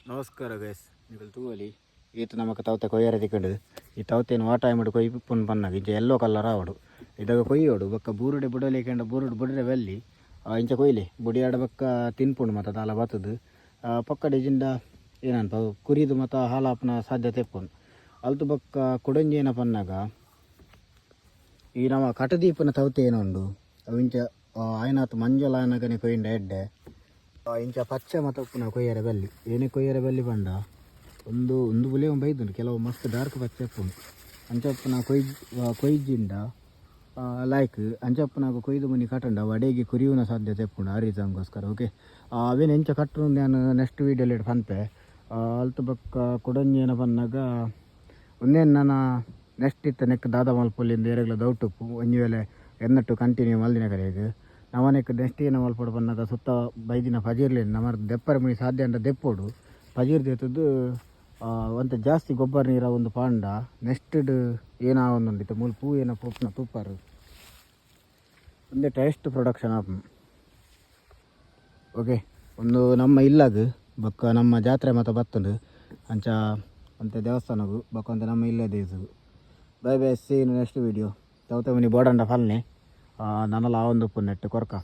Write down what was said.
ನಮಸ್ಕಾರ ಗೈಸ್ ನೀವು ತೂವಲಿ ಈತ ನಮಕ್ ತವತೆ ಕೊಯ್ಯರ ತಿಕ್ಕಂಡು ಈ ತವತೆಯನ್ನು ವಾಟಾಯ ಮಾಡಿ ಕೊಯ್ ಪುನ್ ಪನ್ನಾಗ ಇಂಚ ಎಲ್ಲೋ ಕಲರ್ ಆವಡು ಇದಾಗ ಕೊಯ್ಯೋಡು ಬೊಕ್ಕ ಬೂರುಡೆ ಬುಡಲಿಕೆಂಡ ಬೂರುಡು ಬುಡರೆ ಬೆಲ್ಲಿ ಇಂಚ ಕೊಯ್ಲೆ ಬುಡಿ ಆಡ ಬೊಕ್ಕ ತಿನ್ಪುಂಡು ಮತ್ತು ದಾಲ ಬತ್ತದು ಪಕ್ಕಡೆ ಜಿಂಡ ಏನಂತ ಕುರಿದು ಮತ್ತು ಹಾಲಾಪನ ಸಾಧ್ಯತೆ ಇಪ್ಪುಂಡು ಅಲ್ತು ಬೊಕ್ಕ ಕುಡಂಜೇನ ಪನ್ನಾಗ ಈ ನಮ್ಮ ಕಟದೀಪನ ತವತೆ ಏನುಂಡು ಅವು ಇಂಚ ಆಯ್ನಾತು ಮಂಜಲ ಆಯನಗನೆ ಕೊಯ್ಯಿಂದ ಎಡ್ಡೆ ಇಂಚ ಪಚ್ಚೆ ಮತ್ತು ಉಪ್ಪುನ ಕೊಯ್ಯರೆ ಬೆಲ್ಲಿ ಏನೇ ಕೊಯ್ಯರೆ ಬೆಲ್ಲಿ ಬಂಡ ಒಂದು ಬುಲೆ ಬೈದುಂಡು ಕೆಲವು ಮಸ್ತ್ ಡಾರ್ಕ್ ಪಚ್ಚೆ ಉಪ್ಪುಂಡು ಅಂಚಪ್ಪನ ಕೊಯ್ಜಿಂಡ ಲೈಕ್ ಅಂಚಪ್ಪನಾಗ ಕೊಯ್ದು ಮನಿ ಕಟ್ಟಂಡ ವಡೆಗೆ ಕುರಿಯುನ ಸಾಧ್ಯತೆ ಇಪ್ಪುಂಡು ಆ ರೀಸನ್ಗೋಸ್ಕರ ಓಕೆ ಅವೇನು ಎಂಚ ಕಟ್ಟರು ನಾನು ನೆಕ್ಸ್ಟ್ ವೀಡಿಯೋಲಿ ಪಂಪೆ ಅಲ್ತು ಬೊಕ್ಕ ಕೊಡಂಜೇನ ಪನ್ನಾಗ ಒಂದೇನು ನಾನು ನೆಕ್ಸ್ಟ್ ಇತ್ತ ನೆಕ್ ದಾದ ಮಲ್ಪೊಲ್ಲಿಂದ ಏರೆಗ್ಲ ದೌಟ್ ಉಪ್ಪು ಒಂಜಿ ವೇಳೆ ಎನ್ನಟ್ಟು ಕಂಟಿನ್ಯೂ ಮಲ್ದಿನ ಕರೆಗೆ ನವನೆಕ್ ನೆಕ್ಸ್ಟ್ ಏನು ಮಲ್ಪೊಡು ಪನ್ನಾಗ ಸುತ್ತ ಬೈದಿನ ಫಜೀರ್ಲೇನು ನಮ್ಮ ದೆಪ್ಪರ ಮಣಿ ಸಾಧ್ಯ ಅಂಡ ದೆಪ್ಪೋಡು ಫಜೀರ್ ದೇತದ್ದು ಒಂತ ಜಾಸ್ತಿ ಗೊಬ್ಬರ ನೀರ ಒಂದು ಪಾಂಡ ನೆಕ್ಸ್ಟ್ ಏನೋ ಒಂದೊಂದಿತ್ತು ಮುಲ್ಪು ಏನೋ ಪೂಪ್ನ ತೂಪಾರು ಒಂದೇ ಟೇಸ್ಟ್ ಪ್ರೊಡಕ್ಷನ್ ಆಪ್ ಓಕೆ ಒಂದು ನಮ್ಮ ಇಲ್ಲಾಗ ಬೊಕ್ಕ ನಮ್ಮ ಜಾತ್ರೆ ಮತ್ತು ಬತ್ತುಂಡು ಅಂಚ ಅಂತ ದೇವಸ್ಥಾನಗೂ ಬೊಕ್ಕ ಅಂತ ನಮ್ಮ ಇಲ್ಲೇ ದೇಸು bye bye see next video ತವತೆ ಮನಿ ಬೋಡಂಡ ಫಲ್ನೆ ನನ್ನಲ್ಲ ಆ ಒಂದು ನೆಟ್ಟು ಕೊರ್ಕ